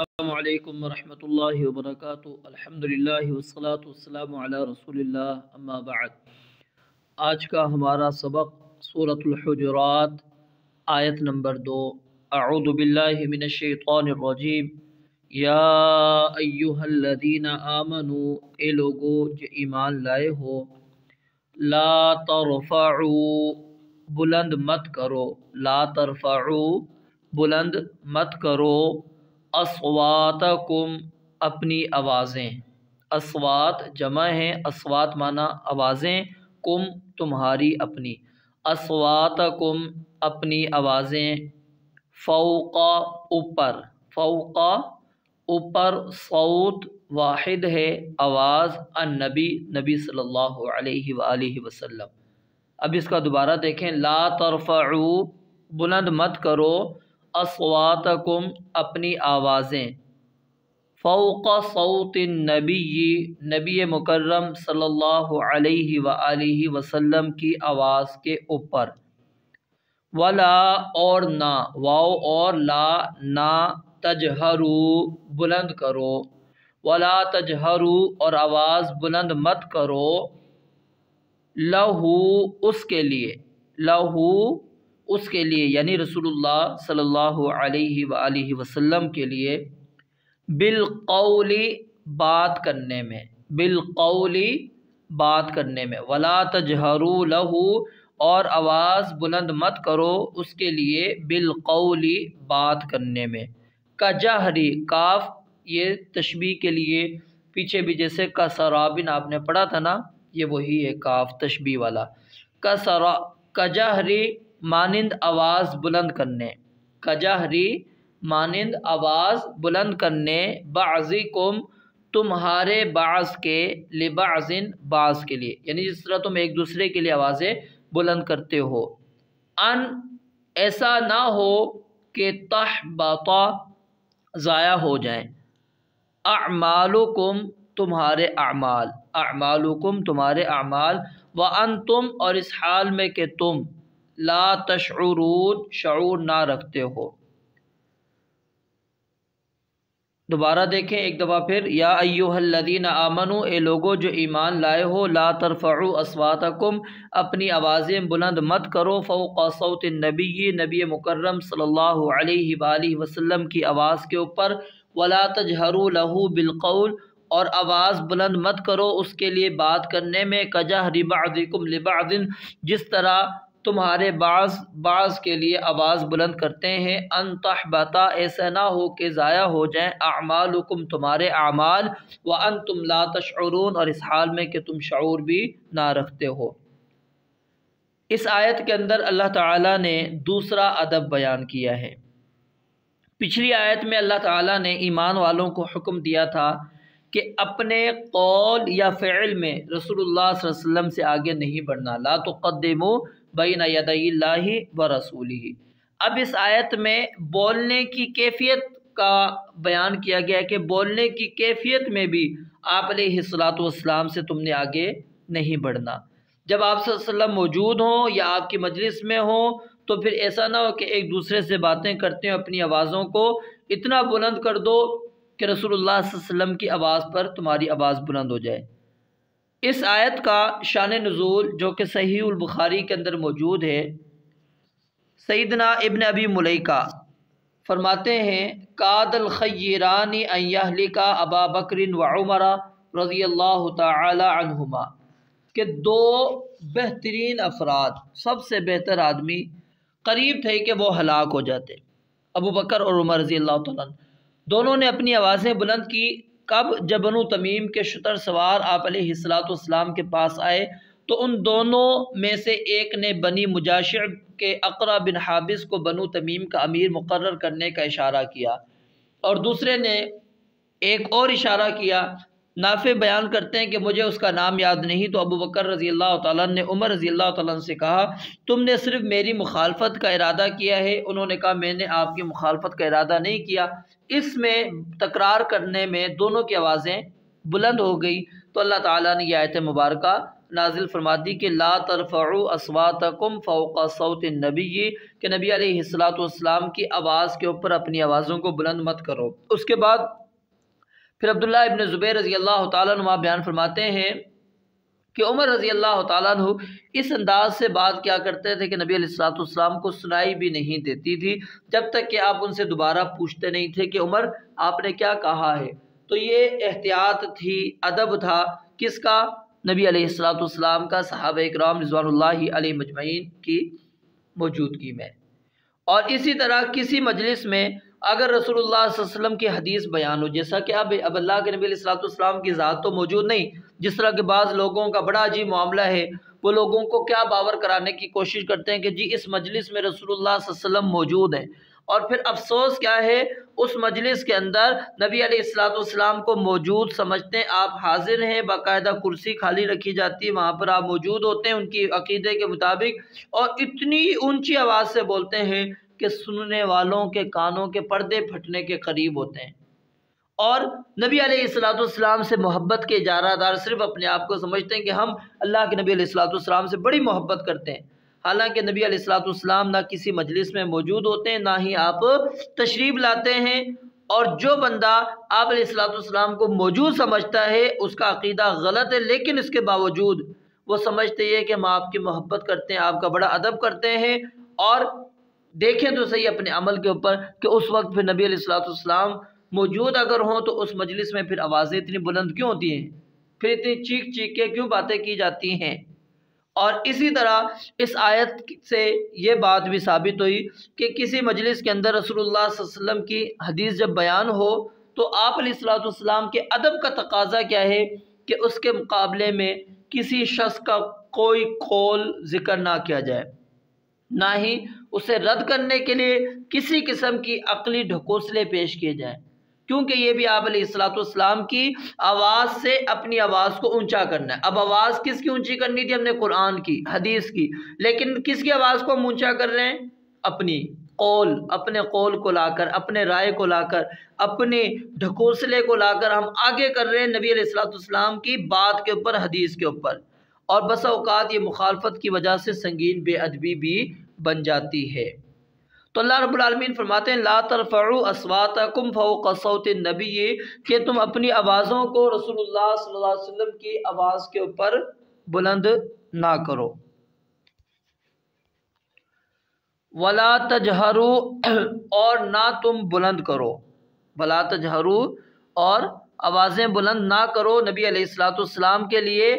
السلام علیکم ورحمۃ اللہ وبرکاتہ۔ الحمدللہ والصلاة والسلام علی رسول اللہ، اما بعد۔ آج کا ہمارا سبق سورۃ الحجرات آیت نمبر 2۔ اعوذ باللہ من الشیطان الرجیم۔ یا ایہا الذین آمنوا، اے لوگو جو ایمان لائے ہو، لا ترفعوا، بلند مت کرو، لا ترفعوا، بلند مت کرو، اصواتکم، اپنی آوازیں۔ اصوات جمع ہیں، اصوات معنی آوازیں، کم تمہاری، اپنی۔ اصواتکم، اپنی آوازیں، فوق اوپر، فوق اوپر، صوت واحد ہے، آواز، النبی، نبی صلی اللہ علیہ وآلہ وسلم۔ اب اس کا دوبارہ دیکھیں، لا ترفعوا، بلند مت کرو، اصواتکم، اپنی آوازیں، فوق صوت النبی، نبی مکرم صلی اللہ علیہ وآلہ وسلم کی آواز کے اوپر، ولا، اور نہ، واو اور لا، نہ، تجہروا، بلند کرو، ولا تجہروا، اور آواز بلند مت کرو، لہو، اس کے لیے، لہو، اس کے لیے، یعنی رسول اللہ صلی اللہ علیہ وآلہ وسلم کے لیے، بالقول، بات کرنے میں، بالقول، بات کرنے میں، ولا تجہروا لہو، اور آواز بلند مت کرو اس کے لیے، بالقول، بات کرنے میں، کجہری، کاف یہ تشبیہ کے لیے، پیچھے بھی جیسے کسرابن آپ نے پڑھا تھا نا، یہ وہی ہے کاف تشبیہ والا، کجہری، مانند آواز بلند کرنے، کجہری، مانند آواز بلند کرنے، بعضکم، تمہارے بعض کے، لبعض، بعض کے لیے، یعنی جس طرح تم ایک دوسرے کے لیے آوازیں بلند کرتے ہو، ان، ایسا نہ ہو کہ تحبط، ضائع ہو جائیں، اعمالکم، تمہارے اعمال، اعمالکم، تمہارے اعمال، وانتم، اور اس حال میں کہ تم، لا تشعرون، شعور نہ رکھتے ہو۔ دوبارہ دیکھیں ایک دفعہ پھر، یا ایھا الذین آمنوا، اے لوگو جو ایمان لائے ہو، لا ترفعوا اصواتکم، اپنی آوازیں بلند مت کرو، فوق صوت النبی، نبی مکرم صلی اللہ علیہ وآلہ وسلم کی آواز کے اوپر، ولا تجہروا لہ بالقول، اور آواز بلند مت کرو اس کے لیے بات کرنے میں، کجہر بعضکم لبعض، جس طرح تمہارے بعض کے لیے آواز بلند کرتے ہیں، ان تحبط، ایسا نہ ہو کہ ضائع ہو جائیں، اعمالکم، تمہارے اعمال، وانتم لا تشعرون، اور اس حال میں کہ تم شعور بھی نہ رکھتے ہو۔ اس آیت کے اندر اللہ تعالیٰ نے دوسرا ادب بیان کیا ہے۔ پچھلی آیت میں اللہ تعالیٰ نے ایمان والوں کو حکم دیا تھا کہ اپنے قول یا فعل میں رسول اللہ صلی اللہ علیہ وسلم سے آگے نہیں بڑھنا، لا تقدموا بین یدی اللہ ورسولہ۔ اب اس آیت میں بولنے کی کیفیت کا بیان کیا گیا ہے کہ بولنے کی کیفیت میں بھی آپ علیہ الصلوۃ والسلام سے تم نے آگے نہیں بڑھنا۔ جب آپ صلی اللہ علیہ وسلم موجود ہوں یا آپ کی مجلس میں ہوں تو پھر ایسا نہ ہو کہ ایک دوسرے سے باتیں کرتے ہیں، اپنی آوازوں کو اتنا بلند کر دو کہ رسول اللہ صلی اللہ علیہ وسلم کی آواز پر تمہاری آواز بلند ہو جائے۔ اس آیت کا شان نزول جو کہ صحیح البخاری کے اندر موجود ہے، سیدنا ابن ابی ملیکہ فرماتے ہیں، کاد الخیران ان یہلک ابا بکر وعمر رضی اللہ تعالی عنہما، کہ دو بہترین افراد، سب سے بہتر آدمی قریب تھے کہ وہ ہلاک ہو جاتے، ابو بکر اور عمر رضی اللہ تعالیٰ عنہ۔ دونوں نے اپنی آوازیں بلند کی، کب؟ جب بنو تمیم کے شتر سوار آپ علیہ الصلوۃ والسلام کے پاس آئے تو ان دونوں میں سے ایک نے بنی مجاشع کے اقرع بن حابس کو بنو تمیم کا امیر مقرر کرنے کا اشارہ کیا، اور دوسرے نے ایک اور اشارہ کیا۔ نافع بیان کرتے ہیں کہ مجھے اس کا نام یاد نہیں، تو ابو بکر رضی اللہ تعالیٰ نے عمر رضی اللہ تعالیٰ سے کہا، تم نے صرف میری مخالفت کا ارادہ کیا ہے؟ انہوں نے کہا، میں نے آپ کی مخالفت کا ارادہ نہیں کیا۔ اس میں تکرار کرنے میں دونوں کی آوازیں بلند ہو گئی، تو اللہ تعالیٰ نے یہ آیت مبارکہ نازل فرماتی کہ لا ترفعوا اصواتکم فوق صوت النبی، کہ نبی علیہ الصلوۃ والسلام کی آواز کے اوپر اپنی آوازوں کو بلند مت کرو۔ اس کے بعد پھر عبداللہ ابن زبیر رضی اللہ تعالیٰ عنہ بیان فرماتے ہیں کہ عمر رضی اللہ تعالیٰ عنہ اس انداز سے بات کیا کرتے تھے کہ نبی علیہ الصلوۃ والسلام کو سنائی بھی نہیں دیتی تھی جب تک کہ آپ ان سے دوبارہ پوچھتے نہیں تھے کہ عمر آپ نے کیا کہا ہے۔ تو یہ احتیاط تھی، ادب تھا، کس کا؟ نبی علیہ الصلوۃ والسلام کا، صحابہ اکرام رضوان اللہ علیہ مجمعین کی موجودگی میں۔ اور اسی طرح کسی مجلس میں اگر رسول اللہ صلی اللہ علیہ وسلم کی حدیث بیان ہو، جیسا کہ اب اللہ کے نبی علیہ الصلوۃ والسلام کی ذات تو موجود نہیں، جس طرح کہ بعض لوگوں کا بڑا عجیب معاملہ ہے، وہ لوگوں کو کیا باور کرانے کی کوشش کرتے ہیں کہ جی اس مجلس میں رسول اللہ صلی اللہ علیہ وسلم موجود ہیں، اور پھر افسوس کیا ہے اس مجلس کے اندر نبی علیہ الصلوۃ والسلام کو موجود سمجھتے ہیں، آپ حاضر ہیں، باقاعدہ کرسی خالی رکھی جاتی ہے، وہاں پر آپ موجود ہوتے ہیں ان کی عقیدے کے مطابق، اور اتنی اونچی آواز سے بولتے ہیں کہ سننے والوں کے کانوں کے پردے پھٹنے کے قریب ہوتے ہیں، اور نبی علیہ الصلوۃ والسلام سے محبت کے اجارہ دار صرف اپنے آپ کو سمجھتے ہیں کہ ہم اللہ کے نبی علیہ الصلوۃ والسلام سے بڑی محبت کرتے ہیں، حالانکہ نبی علیہ الصلوۃ والسلام نہ کسی مجلس میں موجود ہوتے ہیں، نہ ہی آپ تشریف لاتے ہیں، اور جو بندہ آپ علیہ الصلوۃ والسلام کو موجود سمجھتا ہے اس کا عقیدہ غلط ہے، لیکن اس کے باوجود وہ سمجھتے ہیں کہ ہم آپ کی محبت کرتے ہیں، آپ کا بڑا ادب کرتے ہیں، اور دیکھیں تو صحیح اپنے عمل کے اوپر کہ اس وقت پھر نبی علیہ الصلوۃ والسلام موجود اگر ہوں تو اس مجلس میں پھر آوازیں اتنی بلند کیوں ہوتی ہیں، پھر اتنی چیخ چیخ کے کیوں باتیں کی جاتی ہیں۔ اور اسی طرح اس آیت سے یہ بات بھی ثابت ہوئی کہ کسی مجلس کے اندر رسول اللہ صلی اللہ علیہ وسلم کی حدیث جب بیان ہو تو آپ علیہ الصلوۃ والسلام کے ادب کا تقاضا کیا ہے کہ اس کے مقابلے میں کسی شخص کا کوئی قول ذکر نہ کیا جائے، نہ ہی اسے رد کرنے کے لیے کسی قسم کی عقلی ڈھکوسلے پیش کیے جائیں، کیونکہ یہ بھی آپ علیہ الصلوۃ والسلام کی آواز سے اپنی آواز کو اونچا کرنا ہے۔ اب آواز کس کی اونچی کرنی تھی؟ ہم نے قرآن کی، حدیث کی، لیکن کس کی آواز کو ہم اونچا کر رہے ہیں؟ اپنے قول کو لا کر، اپنے رائے کو لا کر، اپنے ڈھکوسلے کو لا کر ہم آگے کر رہے ہیں نبی علیہ الصلوۃ والسلام کی بات کے اوپر، حدیث کے اوپر، اور بسا اوقات یہ مخالفت کی وجہ سے سنگین بے ادبی بھی بن جاتی ہے۔ تو اللہ رب العالمین فرماتے ہیں لا ترفعوا اصواتکم فوق صوت النبی، کہ تم اپنی آوازوں کو رسول اللہ صلی اللہ علیہ وسلم کی آواز کے اوپر بلند نہ کرو۔ ولا تجہروا، اور نہ تم بلند کرو، ولا تجہروا، اور آوازیں بلند نہ کرو نبی علیہ الصلوۃ والسلام کے لیے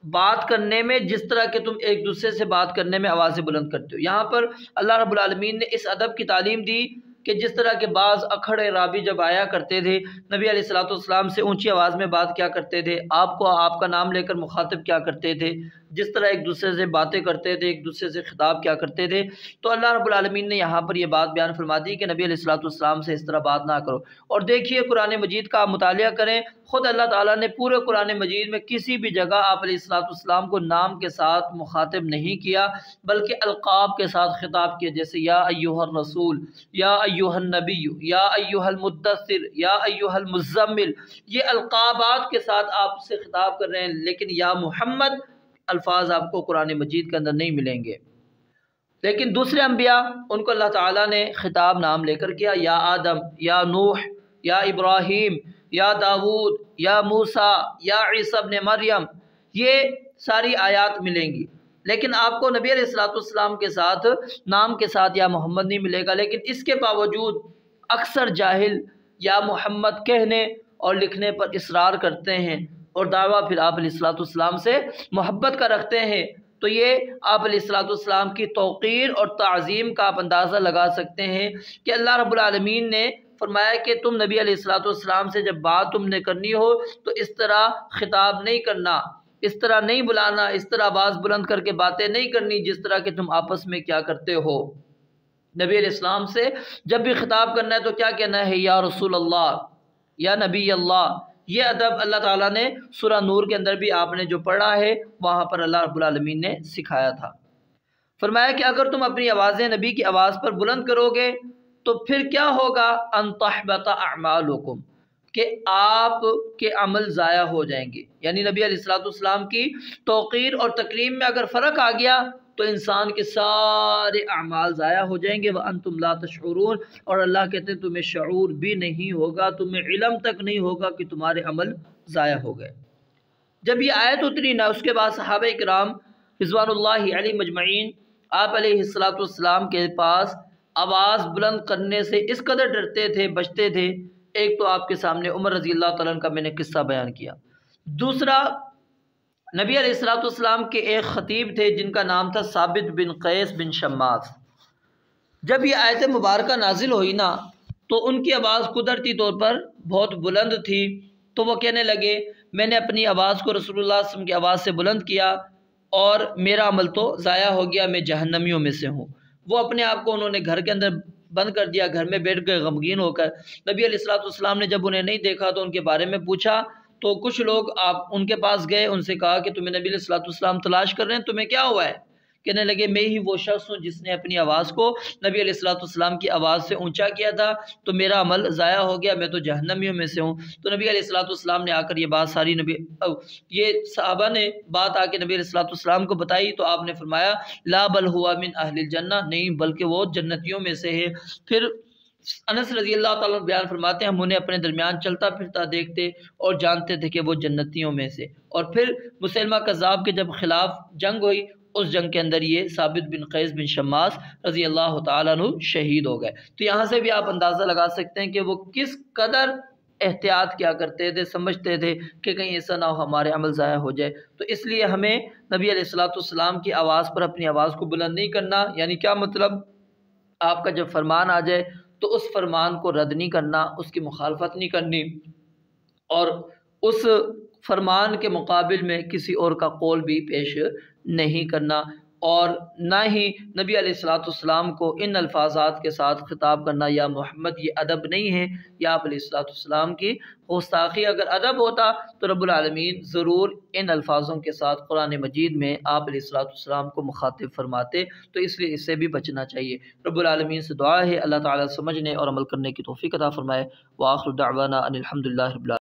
بات کرنے میں، جس طرح کہ تم ایک دوسرے سے بات کرنے میں آوازیں بلند کرتے ہو۔ یہاں پر اللہ رب العالمین نے اس ادب کی تعلیم دی کہ جس طرح کے بعض اکھڑے رابی جب آیا کرتے تھے نبی علیہ الصلوۃ والسلام سے اونچی آواز میں بات کیا کرتے تھے، آپ کو آپ کا نام لے کر مخاطب کیا کرتے تھے، جس طرح ایک دوسرے سے باتیں کرتے تھے، ایک دوسرے سے خطاب کیا کرتے تھے، تو اللہ رب العالمین نے یہاں پر یہ بات بیان فرما دی کہ نبی علیہ الصلوۃ والسلام سے اس طرح بات نہ کرو۔ اور دیکھیے قرآن مجید کا آپ مطالعہ کریں، خود اللہ تعالیٰ نے پورے قرآن مجید میں کسی بھی جگہ آپ علیہ الصلوۃ والسلام کو نام کے ساتھ مخاطب نہیں کیا، بلکہ القاب کے ساتھ خطاب کیا، جیسے یا ایھا الرسول، یا ایھا النبی، یا ایھا المدثر، یا ایھا المزمل، یہ القابات کے ساتھ آپ سے خطاب کر رہے ہیں، لیکن یا محمد الفاظ آپ کو قرآن مجید کے اندر نہیں ملیں گے۔ لیکن دوسرے انبیاء ان کو اللہ تعالیٰ نے خطاب نام لے کر کیا، یا آدم، یا نوح، یا ابراہیم، یا داود، یا موسیٰ، یا عیسیٰ ابن مریم، یہ ساری آیات ملیں گی، لیکن آپ کو نبی علیہ الصلوۃ والسلام کے ساتھ نام کے ساتھ یا محمد نہیں ملے گا۔ لیکن اس کے باوجود اکثر جاہل یا محمد کہنے اور لکھنے پر اصرار کرتے ہیں اور دعویٰ پھر آپ علیہ الصلوۃ والسلام سے محبت کا رکھتے ہیں، تو یہ آپ علیہ الصلوۃ والسلام کی توقیر اور تعظیم کا آپ اندازہ لگا سکتے ہیں کہ اللہ رب العالمین نے فرمایا کہ تم نبی علیہ الصلوۃ والسلام سے جب بات تم نے کرنی ہو تو اس طرح خطاب نہیں کرنا، اس طرح نہیں بلانا، اس طرح آواز بلند کر کے باتیں نہیں کرنی جس طرح کہ تم آپس میں کیا کرتے ہو۔ نبی علیہ السلام سے جب بھی خطاب کرنا ہے تو کیا کہنا ہے؟ یا رسول اللہ، یا نبی اللہ۔ یہ ادب اللہ تعالیٰ نے سورہ نور کے اندر بھی آپ نے جو پڑھا ہے وہاں پر اللہ رب العالمین نے سکھایا تھا۔ فرمایا کہ اگر تم اپنی آوازیں نبی کی آواز پر بلند کرو گے تو پھر کیا ہوگا؟ ان تحبط اعمالکم، کہ آپ کے عمل ضائع ہو جائیں گے، یعنی نبی علیہ الصلوۃ والسلام کی توقیر اور تکریم میں اگر فرق آ گیا تو انسان کے سارے اعمال ضائع ہو جائیں گے، وَأَنْتُمْ لَا تَشْعُرُونَ، اور اللہ کہتے ہیں تمہیں شعور بھی نہیں ہوگا، تمہیں علم تک نہیں ہوگا کہ تمہارے عمل ضائع ہو گئے۔ جب یہ آیت اتری نا، اس کے بعد صحابہ کرام رضوان اللہ علیہ مجمعین آپ علیہ الصلوۃ والسلام کے پاس آواز بلند کرنے سے اس قدر ڈرتے تھے، بچتے تھے۔ ایک تو آپ کے سامنے عمر رضی اللہ تعالیٰ عنہ کا میں نے قصہ بیان کیا، دوسرا نبی علیہ الصلوۃ والسلام کے ایک خطیب تھے جن کا نام تھا ثابت بن قیس بن شماس۔ جب یہ آیت مبارکہ نازل ہوئی نا تو ان کی آواز قدرتی طور پر بہت بلند تھی، تو وہ کہنے لگے میں نے اپنی آواز کو رسول اللہ صلی اللہ علیہ وسلم کی آواز سے بلند کیا اور میرا عمل تو ضائع ہو گیا، میں جہنمیوں میں سے ہوں۔ وہ اپنے آپ کو انہوں نے گھر کے اندر بند کر دیا، گھر میں بیٹھ گئے غمگین ہو کر۔ نبی علیہ الصلوۃ والسلام نے جب انہیں نہیں دیکھا تو ان کے بارے میں پوچھا، تو کچھ لوگ آپ ان کے پاس گئے، ان سے کہا کہ تمہیں نبی علیہ الصلوۃ والسلام تلاش کر رہے ہیں، تمہیں کیا ہوا ہے؟ کہنے لگے میں ہی وہ شخص ہوں جس نے اپنی آواز کو نبی علیہ الصلوۃ والسلام کی آواز سے اونچا کیا تھا، تو میرا عمل ضائع ہو گیا، میں تو جہنمیوں میں سے ہوں۔ تو نبی علیہ الصلوۃ والسلام نے آ کر یہ بات ساری یہ صحابہ نے بات آ کے نبی علیہ الصلوۃ والسلام کو بتائی، تو آپ نے فرمایا لا بل ہوا من اہل الجنہ، نہیں بلکہ وہ جنتیوں میں سے ہے۔ پھر انس رضی اللہ تعالیٰ بیان فرماتے ہیں ہم انہیں اپنے درمیان چلتا پھرتا دیکھتے اور جانتے تھے کہ وہ جنتیوں میں سے۔ اور پھر مسیلمہ کذاب کے جب خلاف جنگ ہوئی، اس جنگ کے اندر یہ ثابت بن قیس بن شماس رضی اللہ تعالیٰ عنہ شہید ہو گئے۔ تو یہاں سے بھی آپ اندازہ لگا سکتے ہیں کہ وہ کس قدر احتیاط کیا کرتے تھے، سمجھتے تھے کہ کہیں ایسا نہ ہو ہمارے عمل ضائع ہو جائے۔ تو اس لیے ہمیں نبی علیہ الصلوۃ والسلام کی آواز پر اپنی آواز کو بلند نہیں کرنا، یعنی کیا مطلب، آپ کا جب فرمان آ جائے تو اس فرمان کو رد نہیں کرنا، اس کی مخالفت نہیں کرنی، اور اس فرمان کے مقابل میں کسی اور کا قول بھی پیش نہیں کرنا، اور نہ ہی نبی علیہ الصلوۃ والسلام کو ان الفاظات کے ساتھ خطاب کرنا یا محمد، یہ ادب نہیں ہے، یا آپ علیہ الصلوۃ والسلام کی گستاخی۔ اگر ادب ہوتا تو رب العالمین ضرور ان الفاظوں کے ساتھ قرآن مجید میں آپ علیہ الصلوۃ والسلام کو مخاطب فرماتے، تو اس لیے اس سے بھی بچنا چاہیے۔ رب العالمین سے دعا ہے اللہ تعالیٰ سمجھنے اور عمل کرنے کی توفیق عطا فرمائے۔ وآخر دعوانا ان الحمد للہ رب العالمین۔